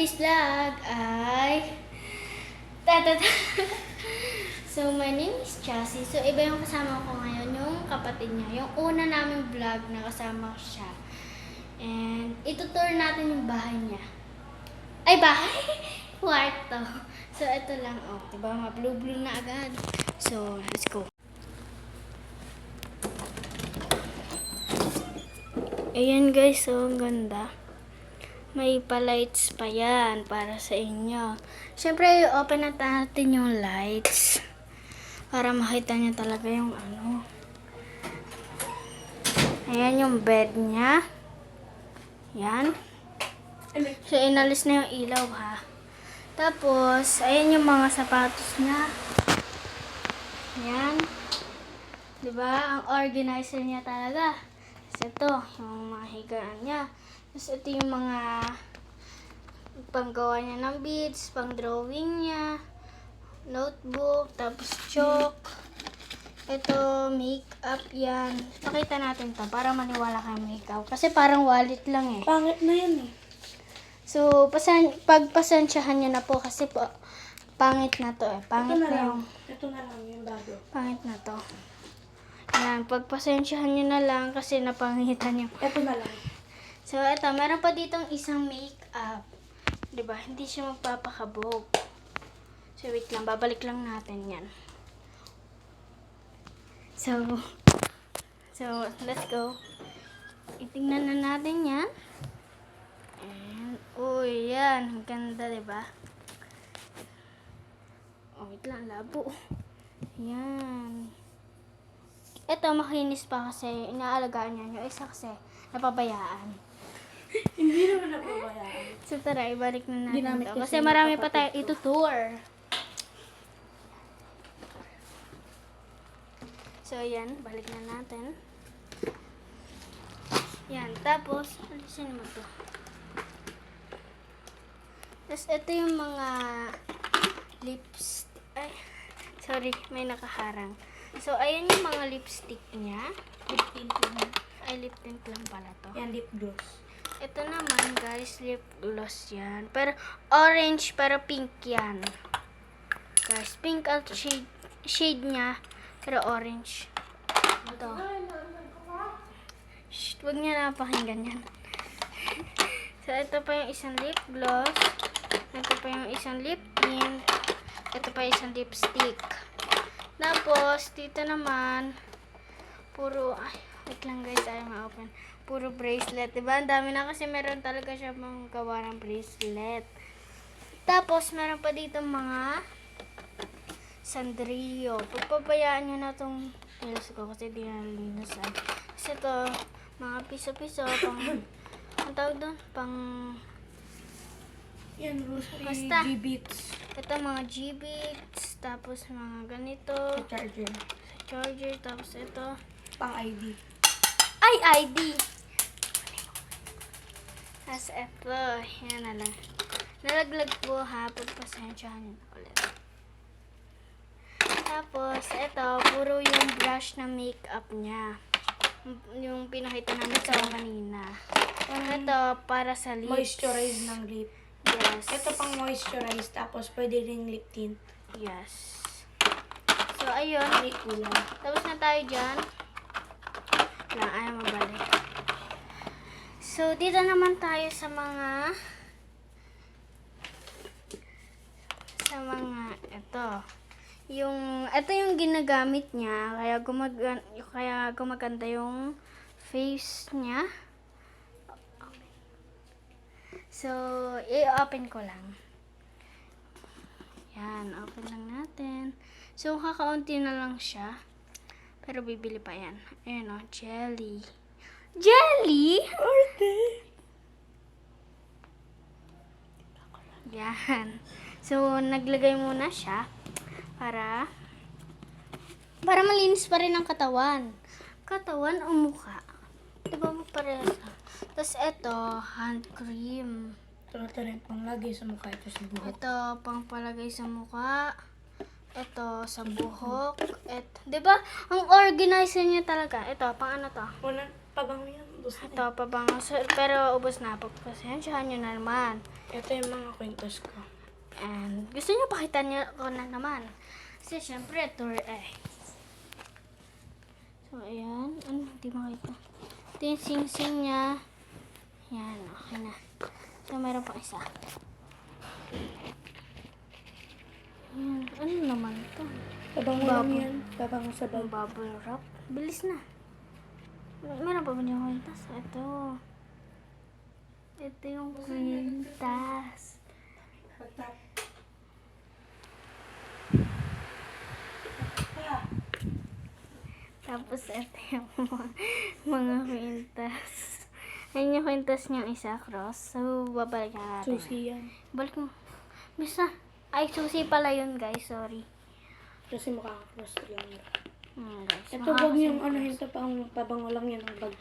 today's vlog ay... Tatata. So, my name is Chassie. So, iba yung kasama ko ngayon, yung kapatid niya. Yung una naming vlog na kasama ko siya. And, itutour natin yung bahay niya. Ay, bahay! Kwarto. So, ito lang. Oh, diba? Ma-blue-blue na agad. So, let's go. Ayan guys, so ang ganda. May pa-lights pa yan para sa inyo. Siyempre, open na natin yung lights para makita niyo talaga yung ano. Ayan yung bed niya. Yan. So, inalis na yung ilaw ha. Tapos, ayan yung mga sapatos niya. Yan. Diba? Ang organizer niya talaga. Tapos ito, yung mga higaan niya. Tapos ito yung mga panggawa niya ng beads, pang drawing niya, notebook, tapos chalk. Ito, makeup yan. Pakita natin to para maniwala kayo makeup. Kasi parang wallet lang eh. Pangit na yan eh. So, pagpasensyahan niyo na po kasi po, pangit na to eh. Pangit na yung... Ito na lang yung bago. Pangit na to. Yan, pagpasensyahan niyo na lang kasi napangitan niyo. Ito na lang. So, eto, meron pa ditong isang makeup. Diba? Hindi siya magpapakabog. So, wait lang. Babalik lang natin yan. So, let's go. Itingnan na natin yan. And, uy, yan. Ang ganda, diba? Oh, wait lang. Labo. Yan. Ito, makinis pa kasi inaalagaan niya. Yung isa kasi, napabayaan. Hindi naman napabayaan. So tara, ibalik na natin Ginamit to. Kasi kasi marami yung pa tayo kapatid ko. itutour. So yan, balik na natin. Yan, tapos, alisin mo to. Tapos ito yung mga lipstick. Ay, sorry, may nakaharang. So, ayan yung mga lipstick niya. Lip tint lang. Ay, lip tint lang pala to. Yan, lip gloss. Ito naman, guys, lip gloss yan. Pero orange, pero pink yan. Guys, pink at shade niya, pero orange. Ito. Shh, huwag niya napakinggan yan. So, ito pa yung isang lip gloss. Ito pa yung isang lip tint. Ito pa yung isang lipstick. Tapos, dito naman, puro, ay, wait lang guys, ayaw ma-open. Puro bracelet, diba? Ang dami na kasi meron talaga siya mga gawa ng bracelet. Tapos, meron pa dito mga sandrio. Pagpabayaan nyo na itong pilos ko kasi di nalilinusan. Kasi ito, mga piso-piso, pang, ang tawag doon? Pang, Yan, rosary Basta. G-beats. ito mga G-beads, tapos mga ganito, Charger. charger, tapos ito, Pang ID. ay, ID! Tapos ito, yan na lang. Nalaglag po ha, pagpasensyahan nyo na ulit. Tapos, ito, puro yung brush na makeup niya. Yung pinakita namin sa kanina. Ito, para sa lips. Moisturize ng lip. Yes. Ito pang moisturize, tapos pwede rin lip tint. Yes. So, ayun. May kulang. Tapos na tayo dyan. Lang, ayaw mabalik. So, dito naman tayo sa mga ito. Ito yung ginagamit niya, kaya gumaganda yung face niya. So, i-open ko lang. Yan, open lang natin. So, kakaunti na lang siya. Pero bibili pa yan. Ayan o, jelly. Jelly? Arte! Yan. So, naglagay muna siya para malinis pa rin ang katawan. Katawan o mukha? Diba mo parehas? Tapos ito, hand cream. Ito rin pang lagay sa mukha, ito sa buhok. Ito, pang palagay sa mukha. Ito, sa buhok. Diba? Ang organizer niya talaga. Ito, pang ano to? Pabango yan. ubos na. Ito, pabango. Pero ubos na po. Pasensyahan nyo na naman. Ito yung mga kwintas ko. And gusto nyo pakita nyo ko na naman. Kasi syempre, tour eh. So, ayan. Ano? Hindi makita. Ito yung sing-sing niya. Yan, okay na. So, meron pa isa. Ayan. Ano naman ito? Pabango lang yan. Pabango sa Yung bag. bubble wrap. Bilis na. Meron pa ba yung kwintas? Ito. Ito yung kwintas. Tapos ito yung mga kwintas. Ayun yung kwintas niyang isa cross. So, babalik na natin. Susi yan. Balik mo. Bisa. Ay, susi pala yun, guys. Sorry. Kasi makaka-cross lang yun. Guys. Ito bag yung ano ito pang pabango lang yan ang bag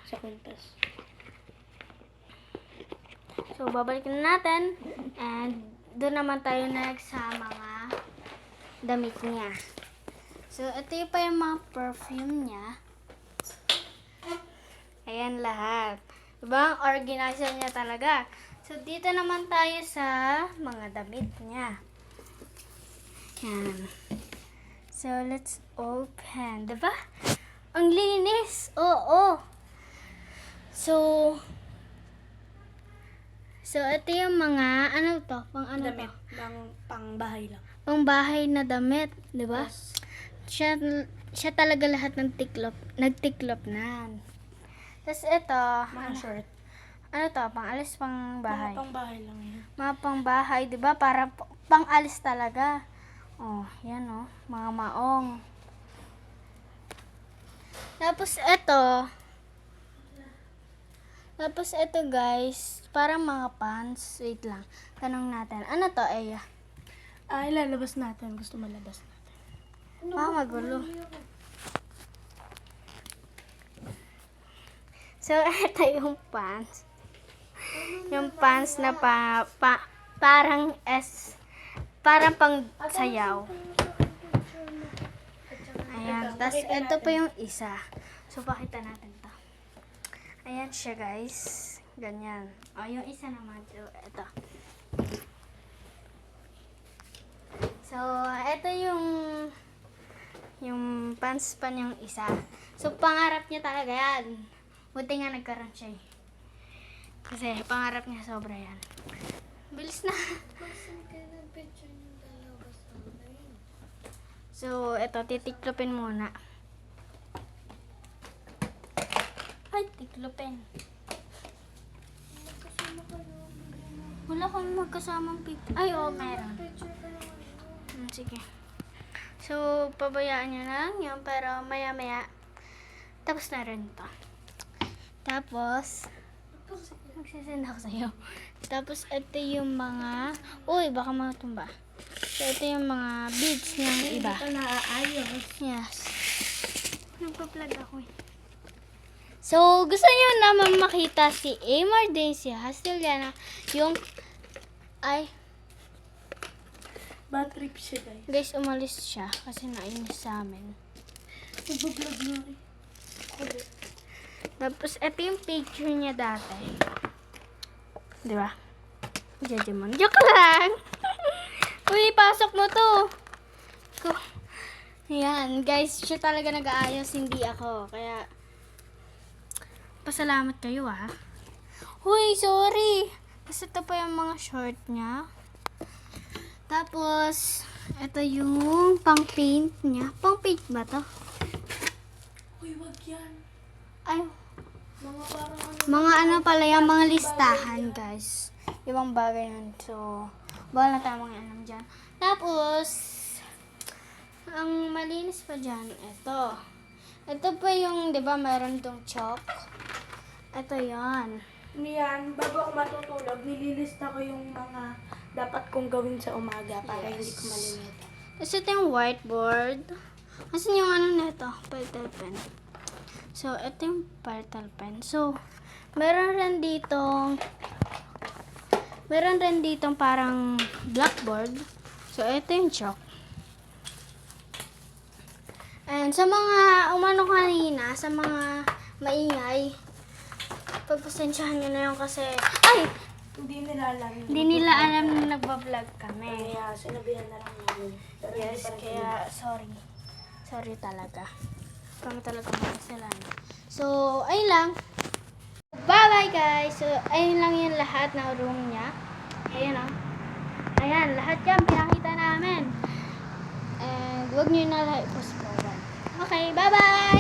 sa kwintas. So, babalik na natin. And, doon naman tayo next sa mga damit niya. So, ito yung pa yung mga perfume niya. Ayan lahat. Diba? Ang organizer niya talaga. So, dito naman tayo sa mga damit niya. Yan. So, let's open. Diba? Ang linis. Oo. So, ito yung mga, ano to? Pang ano Damit. to? Pang bahay lang. Pang bahay na damit. Diba? Siya talaga lahat ng nagtiklop na. Tapos ito, Mga short. ano to? Pang alis, pang bahay. Mga pang bahay lang yan. Mga pang bahay, di ba? Para pang alis talaga. Oh, yan oh. Mga maong. Tapos ito guys, parang mga pants. Wait lang. Tanong natin. Ano to, Eya? Ilalabas natin. Gusto malabas natin. Magulo. So, ito yung pants. Yung pants na parang pang sayaw. Ayan. Tapos, ito pa yung isa. So, pakita natin to. Ayan siya, guys. Ganyan. O, yung isa naman. So, ito. So, ito yung pants pa niyang isa. So, pangarap niya talaga yan. Buti nga nagkaroon siya eh. Kasi pangarap niya sobra yan. Bilis na. So, ito, titiklopin muna. Ay, tiklopin. Wala kang magkasamang picture. Ay, oo, meron. Sige. So, pabayaan nyo lang yun, pero maya-maya, tapos na rin to. Tapos, magsisend ako sa'yo. Tapos, ito yung mga, uy, baka matumba. So, ito yung mga beads ng iba. Ito naaayos. Yes. Nagpa-plug ako eh. So, gusto nyo naman makita si Amar din, si Hastiliana, yung, ay, Bad trip siya, guys. guys, umalis siya kasi nainis sa amin. Nagbablog na eh. Tapos, ito yung picture niya dati. Di ba? Judgment. Joke lang! Uy, pasok mo to! Ayan, guys, siya talaga nag-aayos, hindi ako. Kaya, pasalamat kayo ah. Uy, sorry! Kasi ito pa yung mga short niya. Tapos, ito yung pang-paint niya. Pang-paint ba to? Uy, wag yan. Ay, Mga parang ano. mga ano pala yung mga listahan, guys. Ibang bagay yun. So, bawal na tayo mga alam dyan. Tapos, ang malinis pa dyan, ito. Ito pa yung, di ba, meron tong chalk. Ito yan. Niyan, bago ako matutulog, nililista ko yung mga dapat kong gawin sa umaga para hindi ko malilimutan. Tapos ito yung whiteboard. Asan yung ano nito? Petal pen. So, ito yung petal pen. So, meron rin ditong parang blackboard. So, ito yung chalk. And sa mga umano kanina, sa mga maingay, pagpasensyahan nyo na yun kasi, ay! Hindi nila alam. Hindi nila alam na nagbablog kami. Kaya sinabihan na lang namin. Pero hindi Yes, pa rin kaya sorry. Sorry talaga. Kami talaga makasalanan. So, ayun lang. Bye-bye guys! So, ayun lang yung lahat ng room niya. Ayan o. Ayan, lahat yan pinakita namin. And, huwag nyo na like post forward. Okay, bye-bye!